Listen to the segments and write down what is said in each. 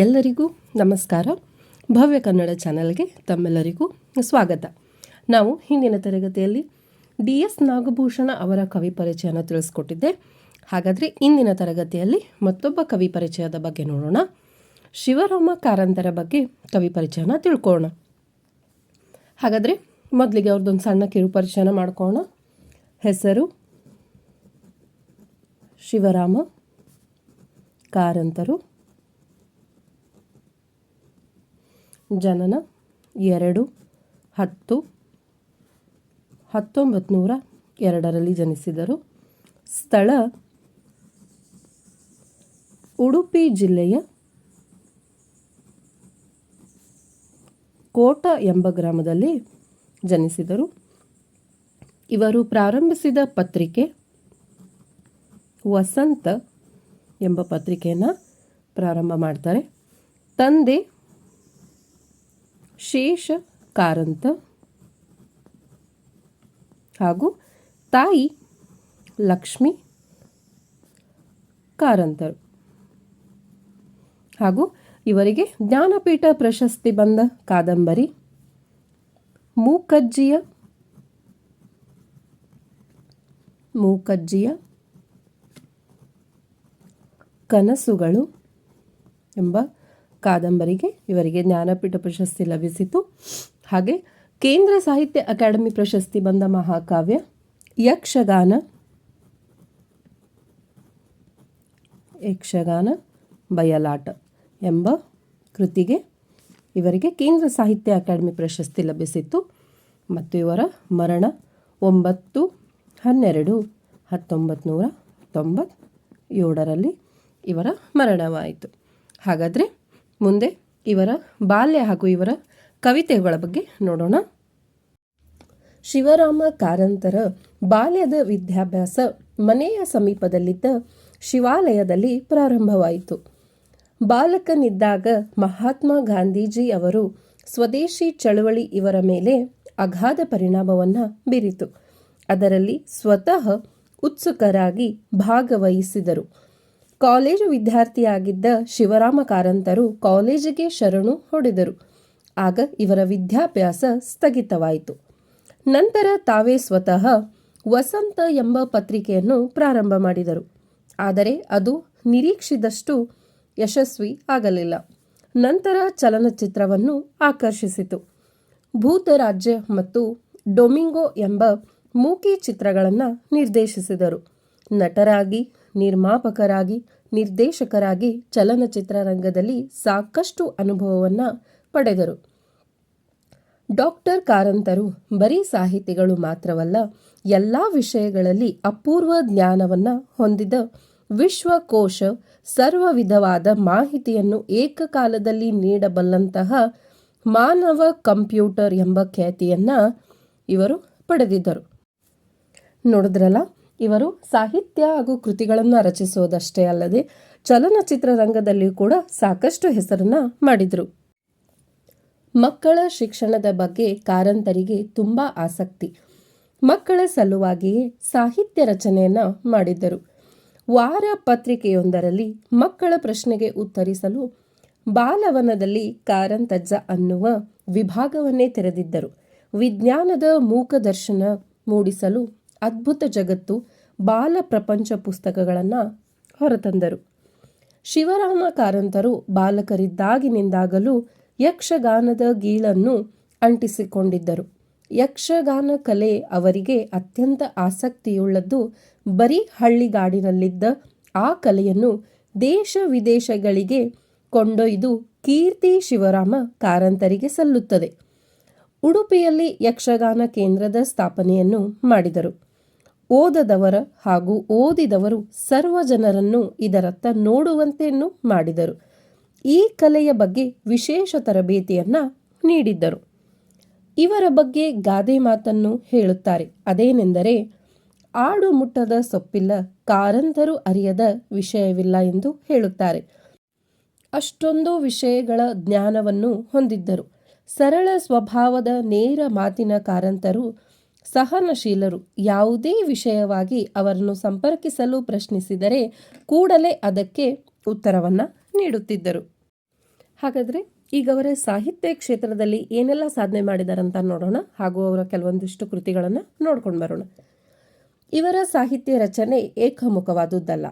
ಎಲ್ಲರಿಗೂ ನಮಸ್ಕಾರ. ಭವ್ಯ ಕನ್ನಡ ಚಾನಲ್ಗೆ ತಮ್ಮೆಲ್ಲರಿಗೂ ಸ್ವಾಗತ. ನಾವು ಹಿಂದಿನ ತರಗತಿಯಲ್ಲಿ DS ನಾಗಭೂಷಣ ಅವರ ಕವಿ ಪರಿಚಯನ ತಿಳಿಸ್ಕೊಟ್ಟಿದ್ದೆ. ಹಾಗಾದರೆ ಇಂದಿನ ತರಗತಿಯಲ್ಲಿ ಮತ್ತೊಬ್ಬ ಕವಿ ಪರಿಚಯದ ಬಗ್ಗೆ ನೋಡೋಣ. ಶಿವರಾಮ ಕಾರಂತರ ಬಗ್ಗೆ ಕವಿ ಪರಿಚಯನ ತಿಳ್ಕೊಳ್ಳೋಣ. ಹಾಗಾದರೆ ಮೊದಲಿಗೆ ಅವ್ರದ್ದೊಂದು ಸಣ್ಣ ಕಿರು ಪರಿಚಯನ ಮಾಡ್ಕೊಳ್ಳೋಣ. ಹೆಸರು ಶಿವರಾಮ ಕಾರಂತರು. ಜನನ 2-10-1902 ಜನಿಸಿದರು. ಸ್ಥಳ ಉಡುಪಿ ಜಿಲ್ಲೆಯ ಕೋಟ ಎಂಬ ಗ್ರಾಮದಲ್ಲಿ ಜನಿಸಿದರು. ಇವರು ಪ್ರಾರಂಭಿಸಿದ ಪತ್ರಿಕೆ ವಸಂತ ಎಂಬ ಪತ್ರಿಕೆಯನ್ನು ಪ್ರಾರಂಭ ಮಾಡ್ತಾರೆ. ತಂದೆ ಶೇಷ ಕಾರಂತ ಹಾಗೂ ತಾಯಿ ಲಕ್ಷ್ಮಿ ಕಾರಂತರು. ಹಾಗೂ ಇವರಿಗೆ ಜ್ಞಾನಪೀಠ ಪ್ರಶಸ್ತಿ ಬಂದ ಕಾದಂಬರಿ ಮೂಕಜ್ಜಿಯ ಕನಸುಗಳು ಎಂಬ ಕಾದಂಬರಿಗೆ ಇವರಿಗೆ ಜ್ಞಾನಪೀಠ ಪ್ರಶಸ್ತಿ ಲಭಿಸಿತು. ಹಾಗೆ ಕೇಂದ್ರ ಸಾಹಿತ್ಯ ಅಕಾಡೆಮಿ ಪ್ರಶಸ್ತಿ ಬಂದ ಮಹಾಕಾವ್ಯ ಯಕ್ಷಗಾನ ಬಯಲಾಟ ಎಂಬ ಕೃತಿಗೆ ಇವರಿಗೆ ಕೇಂದ್ರ ಸಾಹಿತ್ಯ ಅಕಾಡೆಮಿ ಪ್ರಶಸ್ತಿ ಲಭಿಸಿತ್ತು. ಮತ್ತು ಇವರ ಮರಣ 9-12-1997 ಇವರ ಮರಣವಾಯಿತು. ಹಾಗಾದರೆ ಮುಂದೆ ಇವರ ಬಾಲ್ಯ ಹಾಗೂ ಇವರ ಕವಿತೆಗಳ ಬಗ್ಗೆ ನೋಡೋಣ. ಶಿವರಾಮ ಕಾರಂತರ ಬಾಲ್ಯದ ವಿದ್ಯಾಭ್ಯಾಸ ಮನೆಯ ಸಮೀಪದಲ್ಲಿದ್ದ ಶಿವಾಲಯದಲ್ಲಿ ಪ್ರಾರಂಭವಾಯಿತು. ಬಾಲಕನಿದ್ದಾಗ ಮಹಾತ್ಮ ಗಾಂಧೀಜಿ ಅವರು ಸ್ವದೇಶಿ ಚಳವಳಿ ಇವರ ಮೇಲೆ ಅಗಾಧ ಪರಿಣಾಮವನ್ನು ಬೀರಿತು. ಅದರಲ್ಲಿ ಸ್ವತಃ ಉತ್ಸುಕರಾಗಿ ಭಾಗವಹಿಸಿದರು. ಕಾಲೇಜು ವಿದ್ಯಾರ್ಥಿಯಾಗಿದ್ದ ಶಿವರಾಮ ಕಾರಂತರು ಕಾಲೇಜಿಗೆ ಶರಣು ಹೊಡೆದರು. ಆಗ ಇವರ ವಿದ್ಯಾಭ್ಯಾಸ ಸ್ಥಗಿತವಾಯಿತು. ನಂತರ ತಾವೇ ಸ್ವತಃ ವಸಂತ ಎಂಬ ಪತ್ರಿಕೆಯನ್ನು ಪ್ರಾರಂಭ ಮಾಡಿದರು. ಆದರೆ ಅದು ನಿರೀಕ್ಷಿದಷ್ಟು ಯಶಸ್ವಿ ಆಗಲಿಲ್ಲ. ನಂತರ ಚಲನಚಿತ್ರವನ್ನು ಆಕರ್ಷಿಸಿತು. ಭೂತರಾಜ್ಯ ಮತ್ತು ಡೊಮಿಂಗೋ ಎಂಬ ಮೂಕಿ ಚಿತ್ರಗಳನ್ನು ನಿರ್ದೇಶಿಸಿದರು. ನಟರಾಗಿ, ನಿರ್ಮಾಪಕರಾಗಿ, ನಿರ್ದೇಶಕರಾಗಿ ಚಲನಚಿತ್ರರಂಗದಲ್ಲಿ ಸಾಕಷ್ಟು ಅನುಭವವನ್ನು ಪಡೆದರು. ಡಾಕ್ಟರ್ ಕಾರಂತರು ಬರೀ ಸಾಹಿತಿಗಳು ಮಾತ್ರವಲ್ಲ, ಎಲ್ಲ ವಿಷಯಗಳಲ್ಲಿ ಅಪೂರ್ವ ಜ್ಞಾನವನ್ನು ಹೊಂದಿದ ವಿಶ್ವಕೋಶ, ಸರ್ವ ವಿಧವಾದ ಮಾಹಿತಿಯನ್ನು ಏಕಕಾಲದಲ್ಲಿ ನೀಡಬಲ್ಲಂತಹ ಮಾನವ ಕಂಪ್ಯೂಟರ್ ಎಂಬ ಖ್ಯಾತಿಯನ್ನು ಇವರು ಪಡೆದಿದ್ದರು. ನೋಡಿದ್ರಲ್ಲ, ಇವರು ಸಾಹಿತ್ಯ ಹಾಗೂ ಕೃತಿಗಳನ್ನು ರಚಿಸೋದಷ್ಟೇ ಅಲ್ಲದೆ ಚಲನಚಿತ್ರ ರಂಗದಲ್ಲಿ ಕೂಡ ಸಾಕಷ್ಟು ಹೆಸರನ್ನು ಮಾಡಿದರು. ಮಕ್ಕಳ ಶಿಕ್ಷಣದ ಬಗ್ಗೆ ಕಾರಂತರಿಗೆ ತುಂಬ ಆಸಕ್ತಿ. ಮಕ್ಕಳ ಸಲುವಾಗಿಯೇ ಸಾಹಿತ್ಯ ರಚನೆಯನ್ನು ಮಾಡಿದ್ದರು. ವಾರ ಪತ್ರಿಕೆಯೊಂದರಲ್ಲಿ ಮಕ್ಕಳ ಪ್ರಶ್ನೆಗೆ ಉತ್ತರಿಸಲು ಬಾಲವನದಲ್ಲಿ ಕಾರಂತಜ್ಜ ಅನ್ನುವ ವಿಭಾಗವನ್ನೇ ತೆರೆದಿದ್ದರು. ವಿಜ್ಞಾನದ ಮೂಕದರ್ಶನ ಮೂಡಿಸಲು ಅದ್ಭುತ ಜಗತ್ತು, ಬಾಲ ಪ್ರಪಂಚ ಪುಸ್ತಕಗಳನ್ನು ಹೊರತಂದರು. ಶಿವರಾಮ ಕಾರಂತರು ಬಾಲಕರಿದ್ದಾಗಿನಿಂದಾಗಲೂ ಯಕ್ಷಗಾನದ ಗೀಳನ್ನು ಅಂಟಿಸಿಕೊಂಡಿದ್ದರು. ಯಕ್ಷಗಾನ ಕಲೆ ಅವರಿಗೆ ಅತ್ಯಂತ ಆಸಕ್ತಿಯುಳ್ಳದ್ದು. ಬರೀ ಹಳ್ಳಿಗಾಡಿನಲ್ಲಿದ್ದ ಆ ಕಲೆಯನ್ನು ದೇಶ ವಿದೇಶಗಳಿಗೆ ಕೊಂಡೊಯ್ದು ಕೀರ್ತಿ ಶಿವರಾಮ ಕಾರಂತರಿಗೆ ಸಲ್ಲುತ್ತದೆ. ಉಡುಪಿಯಲ್ಲಿ ಯಕ್ಷಗಾನ ಕೇಂದ್ರದ ಸ್ಥಾಪನೆಯನ್ನು ಮಾಡಿದರು. ಓದದವರ ಹಾಗೂ ಓದಿದವರು ಸರ್ವ ಜನರನ್ನು ಇದರತ್ತ ನೋಡುವಂತೆಯೂ ಮಾಡಿದರು. ಈ ಕಲೆಯ ಬಗ್ಗೆ ವಿಶೇಷ ತರಬೇತಿಯನ್ನು ನೀಡಿದ್ದರು. ಇವರ ಬಗ್ಗೆ ಗಾದೆ ಮಾತನ್ನು ಹೇಳುತ್ತಾರೆ. ಅದೇನೆಂದರೆ, ಆಡು ಮುಟ್ಟದ ಸೊಪ್ಪಿಲ್ಲ, ಕಾರಂತರು ಅರಿಯದ ವಿಷಯವಿಲ್ಲ ಎಂದು ಹೇಳುತ್ತಾರೆ. ಅಷ್ಟೊಂದು ವಿಷಯಗಳ ಜ್ಞಾನವನ್ನು ಹೊಂದಿದ್ದರು. ಸರಳ ಸ್ವಭಾವದ ನೇರ ಮಾತಿನ ಕಾರಂತರು ಸಹನಶೀಲರು. ಯಾವುದೇ ವಿಷಯವಾಗಿ ಅವರನ್ನು ಸಂಪರ್ಕಿಸಲು ಪ್ರಶ್ನಿಸಿದರೆ ಕೂಡಲೇ ಅದಕ್ಕೆ ಉತ್ತರವನ್ನು ನೀಡುತ್ತಿದ್ದರು. ಹಾಗಾದರೆ ಈಗ ಅವರ ಸಾಹಿತ್ಯ ಕ್ಷೇತ್ರದಲ್ಲಿ ಏನೆಲ್ಲ ಸಾಧನೆ ಮಾಡಿದಾರಂತ ನೋಡೋಣ, ಹಾಗೂ ಅವರ ಕೆಲವೊಂದಿಷ್ಟು ಕೃತಿಗಳನ್ನು ನೋಡ್ಕೊಂಡು ಬರೋಣ. ಇವರ ಸಾಹಿತ್ಯ ರಚನೆ ಏಕಮುಖವಾದುದಲ್ಲ.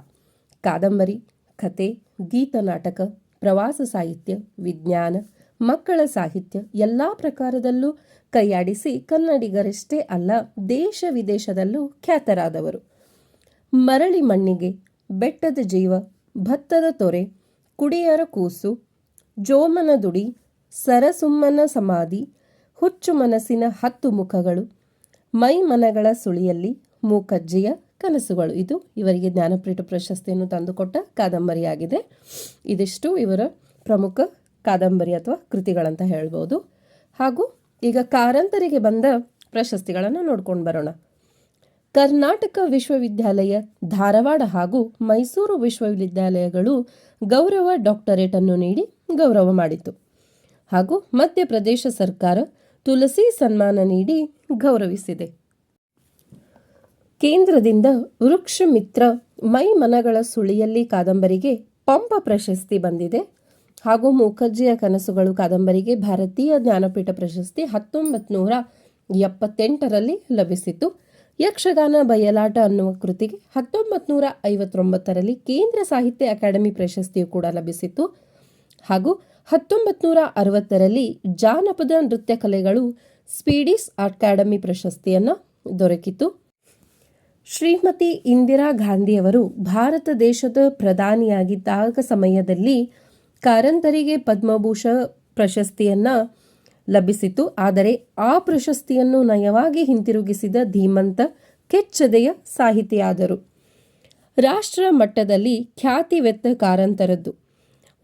ಕಾದಂಬರಿ, ಕತೆ, ಗೀತನಾಟಕ, ಪ್ರವಾಸ ಸಾಹಿತ್ಯ, ವಿಜ್ಞಾನ, ಮಕ್ಕಳ ಸಾಹಿತ್ಯ ಎಲ್ಲ ಪ್ರಕಾರದಲ್ಲೂ ಕೈಯಾಡಿಸಿ ಕನ್ನಡಿಗರಷ್ಟೇ ಅಲ್ಲ ದೇಶ ವಿದೇಶದಲ್ಲೂ ಖ್ಯಾತರಾದವರು. ಮರಳಿ ಮಣ್ಣಿಗೆ, ಬೆಟ್ಟದ ಜೀವ, ಭತ್ತದ ತೊರೆ, ಕುಡಿಯರ ಕೂಸು, ಜೋಮನ ದುಡಿ, ಸರಸುಮ್ಮನ ಸಮಾಧಿ, ಹುಚ್ಚು ಮನಸ್ಸಿನ 10 ಮುಖಗಳು, ಮೈಮನಗಳ ಸುಳಿಯಲ್ಲಿ, ಮೂಕಜ್ಜಿಯ ಕನಸುಗಳು ಇದು ಇವರಿಗೆ ಜ್ಞಾನಪೀಠ ಪ್ರಶಸ್ತಿಯನ್ನು ತಂದುಕೊಟ್ಟ ಕಾದಂಬರಿಯಾಗಿದೆ. ಇದಿಷ್ಟು ಇವರ ಪ್ರಮುಖ ಕಾದಂಬರಿ ಅಥವಾ ಕೃತಿಗಳಂತ ಹೇಳ್ಬೋದು. ಹಾಗೂ ಈಗ ಕಾರಂತರಿಗೆ ಬಂದ ಪ್ರಶಸ್ತಿಗಳನ್ನು ನೋಡ್ಕೊಂಡು ಬರೋಣ. ಕರ್ನಾಟಕ ವಿಶ್ವವಿದ್ಯಾಲಯ ಧಾರವಾಡ ಹಾಗೂ ಮೈಸೂರು ವಿಶ್ವವಿದ್ಯಾಲಯಗಳು ಗೌರವ ಡಾಕ್ಟರೇಟ್ ಅನ್ನು ನೀಡಿ ಗೌರವ ಮಾಡಿತು. ಹಾಗೂ ಮಧ್ಯಪ್ರದೇಶ ಸರ್ಕಾರ ತುಳಸಿ ಸನ್ಮಾನ ನೀಡಿ ಗೌರವಿಸಿದೆ. ಕೇಂದ್ರದಿಂದ ವೃಕ್ಷ ಮಿತ್ರ, ಮೈಮನಗಳ ಸುಳಿಯಲ್ಲಿ ಕಾದಂಬರಿಗೆ ಪಂಪ ಪ್ರಶಸ್ತಿ ಬಂದಿದೆ. ಹಾಗೂ ಮೂಕಜ್ಜಿಯ ಕನಸುಗಳು ಕಾದಂಬರಿಗೆ ಭಾರತೀಯ ಜ್ಞಾನಪೀಠ ಪ್ರಶಸ್ತಿ 1978ರಲ್ಲಿ ಲಭಿಸಿತು. ಯಕ್ಷಗಾನ ಬಯಲಾಟ ಅನ್ನುವ ಕೃತಿಗೆ 1959ರಲ್ಲಿ ಕೇಂದ್ರ ಸಾಹಿತ್ಯ ಅಕಾಡೆಮಿ ಪ್ರಶಸ್ತಿಯು ಕೂಡ ಲಭಿಸಿತು. ಹಾಗೂ 1960ರಲ್ಲಿ ಜಾನಪದ ನೃತ್ಯ ಕಲೆಗಳು ಸ್ವೀಡಿಷ್ ಅಕಾಡೆಮಿ ಪ್ರಶಸ್ತಿಯನ್ನು ದೊರಕಿತು. ಶ್ರೀಮತಿ ಇಂದಿರಾ ಗಾಂಧಿಯವರು ಭಾರತ ದೇಶದ ಪ್ರಧಾನಿಯಾಗಿದ್ದಾಗ ಸಮಯದಲ್ಲಿ ಕಾರಂತರಿಗೆ ಪದ್ಮಭೂಷಣ ಪ್ರಶಸ್ತಿಯನ್ನು ಲಭಿಸಿತು. ಆದರೆ ಆ ಪ್ರಶಸ್ತಿಯನ್ನು ನಯವಾಗಿ ಹಿಂತಿರುಗಿಸಿದ ಧೀಮಂತ ಕೆಚ್ಚೆದೆಯ ಸಾಹಿತಿಯಾದರು. ರಾಷ್ಟ್ರ ಮಟ್ಟದಲ್ಲಿ ಖ್ಯಾತಿವೆತ್ತ ಕಾರಂತರದ್ದು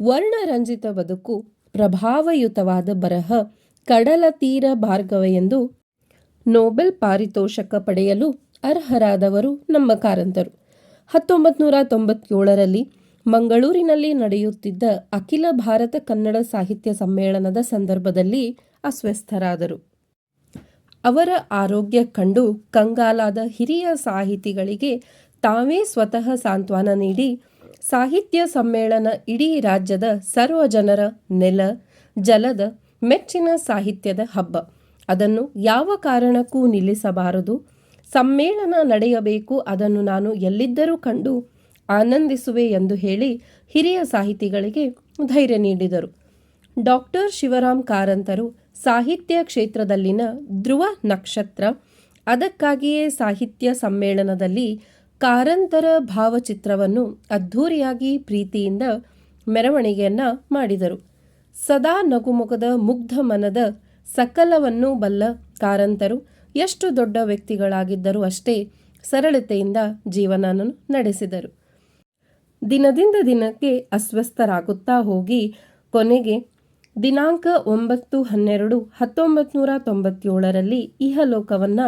ವರ್ಣರಂಜಿತ ಬದುಕು, ಪ್ರಭಾವಯುತವಾದ ಬರಹ, ಕಡಲ ತೀರ ಭಾರ್ಗವ ಎಂದು ನೊಬೆಲ್ ಪಾರಿತೋಷಕ ಪಡೆಯಲು ಅರ್ಹರಾದವರು ನಮ್ಮ ಕಾರಂತರು. 1997ರಲ್ಲಿ ಮಂಗಳೂರಿನಲ್ಲಿ ನಡೆಯುತ್ತಿದ್ದ ಅಖಿಲ ಭಾರತ ಕನ್ನಡ ಸಾಹಿತ್ಯ ಸಮ್ಮೇಳನದ ಸಂದರ್ಭದಲ್ಲಿ ಅಸ್ವಸ್ಥರಾದರು. ಅವರ ಆರೋಗ್ಯ ಕಂಡು ಕಂಗಾಲಾದ ಹಿರಿಯ ಸಾಹಿತಿಗಳಿಗೆ ತಾವೇ ಸ್ವತಃ ಸಾಂತ್ವನ ನೀಡಿ ಸಾಹಿತ್ಯ ಸಮ್ಮೇಳನ ಇಡೀ ರಾಜ್ಯದ ಸರ್ವ ಜನರ ನೆಲ ಜಲದ ಮೆಚ್ಚಿನ ಸಾಹಿತ್ಯದ ಹಬ್ಬ, ಅದನ್ನು ಯಾವ ಕಾರಣಕ್ಕೂ ನಿಲ್ಲಿಸಬಾರದು, ಸಮ್ಮೇಳನ ನಡೆಯಬೇಕು, ಅದನ್ನು ನಾನು ಎಲ್ಲಿದ್ದರೂ ಕಂಡು ಆನಂದಿಸುವೆ ಎಂದು ಹೇಳಿ ಹಿರಿಯ ಸಾಹಿತಿಗಳಿಗೆ ಧೈರ್ಯ ನೀಡಿದರು. ಡಾಕ್ಟರ್ ಶಿವರಾಮ್ ಕಾರಂತರು ಸಾಹಿತ್ಯ ಕ್ಷೇತ್ರದಲ್ಲಿನ ಧ್ರುವ ನಕ್ಷತ್ರ. ಅದಕ್ಕಾಗಿಯೇ ಸಾಹಿತ್ಯ ಸಮ್ಮೇಳನದಲ್ಲಿ ಕಾರಂತರ ಭಾವಚಿತ್ರವನ್ನು ಅದ್ಧೂರಿಯಾಗಿ ಪ್ರೀತಿಯಿಂದ ಮೆರವಣಿಗೆಯನ್ನು ಮಾಡಿದರು. ಸದಾ ನಗುಮುಖದ ಮುಗ್ಧ ಮನದ ಸಕಲವನ್ನು ಬಲ್ಲ ಕಾರಂತರು ಎಷ್ಟು ದೊಡ್ಡ ವ್ಯಕ್ತಿಗಳಾಗಿದ್ದರೂ ಅಷ್ಟೇ ಸರಳತೆಯಿಂದ ಜೀವನವನ್ನು ನಡೆಸಿದರು. ದಿನದಿಂದ ದಿನಕ್ಕೆ ಅಸ್ವಸ್ಥರಾಗುತ್ತಾ ಹೋಗಿ ಕೊನೆಗೆ ದಿನಾಂಕ 9/12/1997ರಲ್ಲಿ ಇಹಲೋಕವನ್ನು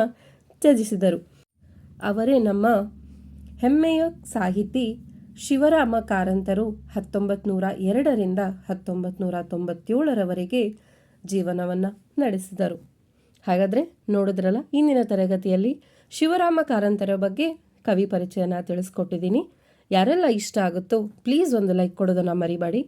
ತ್ಯಜಿಸಿದರು. ಅವರೇ ನಮ್ಮ ಹೆಮ್ಮೆಯ ಸಾಹಿತಿ ಶಿವರಾಮ ಕಾರಂತರು 1902ರಿಂದ 1997ರವರೆಗೆ ಜೀವನವನ್ನು ನಡೆಸಿದರು. ಹಾಗಾದರೆ ನೋಡಿದ್ರಲ್ಲ, ಇಂದಿನ ತರಗತಿಯಲ್ಲಿ ಶಿವರಾಮ ಕಾರಂತರ ಬಗ್ಗೆ ಕವಿ ಪರಿಚಯನ ತಿಳಿಸ್ಕೊಟ್ಟಿದ್ದೀನಿ. ಯಾರೆಲ್ಲ ಇಷ್ಟ ಆಗುತ್ತೋ ಪ್ಲೀಸ್ ಒಂದು ಲೈಕ್ ಕೊಡೋದನ್ನು ಮರಿಬೇಡಿ.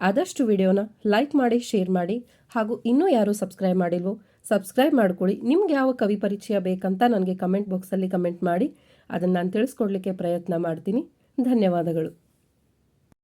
ಆದಷ್ಟು ವಿಡಿಯೋನ ಲೈಕ್ ಮಾಡಿ, ಶೇರ್ ಮಾಡಿ. ಹಾಗೂ ಇನ್ನೂ ಯಾರು ಸಬ್ಸ್ಕ್ರೈಬ್ ಮಾಡಿಲ್ವೋ ಸಬ್ಸ್ಕ್ರೈಬ್ ಮಾಡ್ಕೊಳ್ಳಿ. ನಿಮ್ಗೆ ಯಾವ ಕವಿ ಪರಿಚಯ ಬೇಕಂತ ನನಗೆ ಕಮೆಂಟ್ ಬಾಕ್ಸಲ್ಲಿ ಕಮೆಂಟ್ ಮಾಡಿ, ಅದನ್ನು ನಾನು ತಿಳಿಸ್ಕೊಡ್ಲಿಕ್ಕೆ ಪ್ರಯತ್ನ ಮಾಡ್ತೀನಿ. ಧನ್ಯವಾದಗಳು.